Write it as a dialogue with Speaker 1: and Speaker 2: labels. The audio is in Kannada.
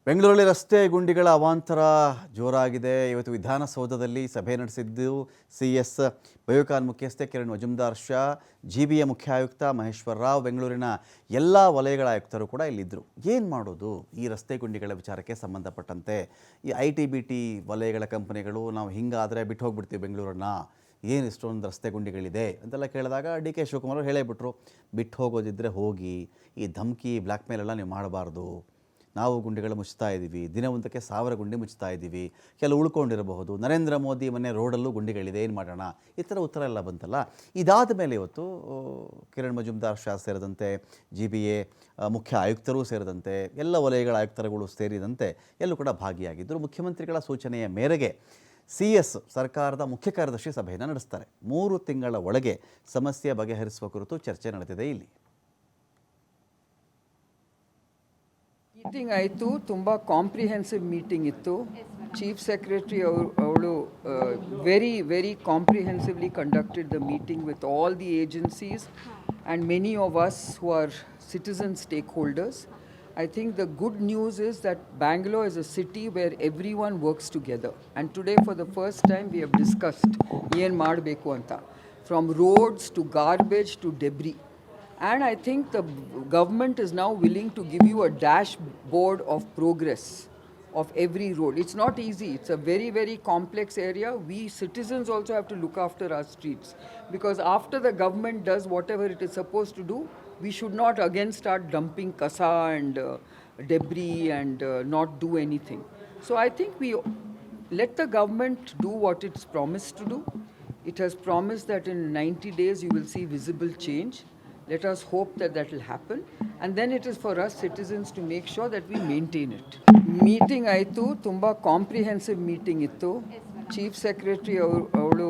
Speaker 1: ಬೆಂಗಳೂರಲ್ಲಿ ರಸ್ತೆ ಗುಂಡಿಗಳ ಅವಾಂತರ ಜೋರಾಗಿದೆ. ಇವತ್ತು ವಿಧಾನಸೌಧದಲ್ಲಿ ಸಭೆ ನಡೆಸಿದ್ದು ಸಿಎಸ್ ಬಯೋಕಾನ್ ಮುಖ್ಯಸ್ಥೆ ಕಿರಣ್ ಮಜುಮ್ದಾರ್ ಶಾ, ಜಿಬಿಎ ಮುಖ್ಯ ಆಯುಕ್ತ ಮಹೇಶ್ವರ ರಾವ್, ಬೆಂಗಳೂರಿನ ಎಲ್ಲ ವಲಯಗಳ ಆಯುಕ್ತರು ಕೂಡ ಇಲ್ಲಿದ್ದರು. ಏನು ಮಾಡೋದು ಈ ರಸ್ತೆ ಗುಂಡಿಗಳ ವಿಚಾರಕ್ಕೆ ಸಂಬಂಧಪಟ್ಟಂತೆ? ಈ IT-BT ವಲಯಗಳ ಕಂಪನಿಗಳು ನಾವು ಹಿಂಗಾದರೆ ಬಿಟ್ಟು ಹೋಗ್ಬಿಡ್ತೀವಿ ಬೆಂಗಳೂರನ್ನು, ಏನು ಇಷ್ಟೊಂದು ರಸ್ತೆ ಗುಂಡಿಗಳಿದೆ ಅಂತೆಲ್ಲ ಕೇಳಿದಾಗ DK ಶಿವಕುಮಾರ್ ಅವರು ಹೇಳೇಬಿಟ್ರು, ಬಿಟ್ಟು ಹೋಗೋದಿದ್ದರೆ ಹೋಗಿ, ಈ ಧಮಕಿ ಬ್ಲ್ಯಾಕ್ ಮೇಲ್ ಎಲ್ಲ ನೀವು ಮಾಡಬಾರ್ದು. ನಾವು ಗುಂಡಿಗಳು ಮುಚ್ತಾ ಇದ್ದೀವಿ, ದಿನವೊಂದಕ್ಕೆ 1000 ಗುಂಡಿ ಮುಚ್ತಾ ಇದ್ದೀವಿ, ಕೆಲವು ಉಳ್ಕೊಂಡಿರಬಹುದು. ನರೇಂದ್ರ ಮೋದಿ ಮನೆ ರೋಡಲ್ಲೂ ಗುಂಡಿಗಳಿದೆ, ಏನು ಮಾಡೋಣ? ಈ ಥರ ಉತ್ತರ ಎಲ್ಲ ಬಂತಲ್ಲ. ಇದಾದ ಮೇಲೆ ಇವತ್ತು ಕಿರಣ್ ಮಜುಮ್ದಾರ್ ಶಾ ಸೇರಿದಂತೆ GBA ಮುಖ್ಯ ಆಯುಕ್ತರು ಸೇರಿದಂತೆ ಎಲ್ಲ ವಲಯಗಳ ಆಯುಕ್ತರುಗಳು ಸೇರಿದಂತೆ ಎಲ್ಲೂ ಕೂಡ ಭಾಗಿಯಾಗಿದ್ದರು. ಮುಖ್ಯಮಂತ್ರಿಗಳ ಸೂಚನೆಯ ಮೇರೆಗೆ CS ಸರ್ಕಾರದ ಮುಖ್ಯ ಕಾರ್ಯದರ್ಶಿ ಸಭೆಯನ್ನು ನಡೆಸ್ತಾರೆ. 3 ತಿಂಗಳ ಒಳಗೆ ಸಮಸ್ಯೆ ಬಗೆಹರಿಸುವ ಕುರಿತು ಚರ್ಚೆ ನಡೆದಿದೆ. ಇಲ್ಲಿ
Speaker 2: ಮೀಟಿಂಗ್ ಆಯಿತು, ತುಂಬ ಕಾಂಪ್ರಿಹೆನ್ಸಿವ್ ಮೀಟಿಂಗ್ ಇತ್ತು. ಚೀಫ್ ಸೆಕ್ರೆಟರಿ ಅವಳು very comprehensively conducted the meeting with all the agencies and many of us who are citizen stakeholders. I think the good news is that Bangalore is a city where everyone works together. And today for the first time we have discussed yen maadbeku anta, from roads to garbage to debris. And I think the government is now willing to give you a dashboard of progress of every road. It's not easy. It's a very complex area. We citizens also have to look after our streets, because after the government does whatever it is supposed to do, we should not again start dumping kasa and debris and not do anything. So I think we let the government do what it's promised to do. It has promised that in 90 days you will see visible change. Let us hope that that will happen, and then it is for us citizens to make sure that we maintain it. Meeting ಆಯಿತು, ತುಂಬ ಕಾಂಪ್ರಿಹೆನ್ಸಿವ್ ಮೀಟಿಂಗ್ ಇತ್ತು. ಚೀಫ್ ಸೆಕ್ರೆಟರಿ ಅವಳು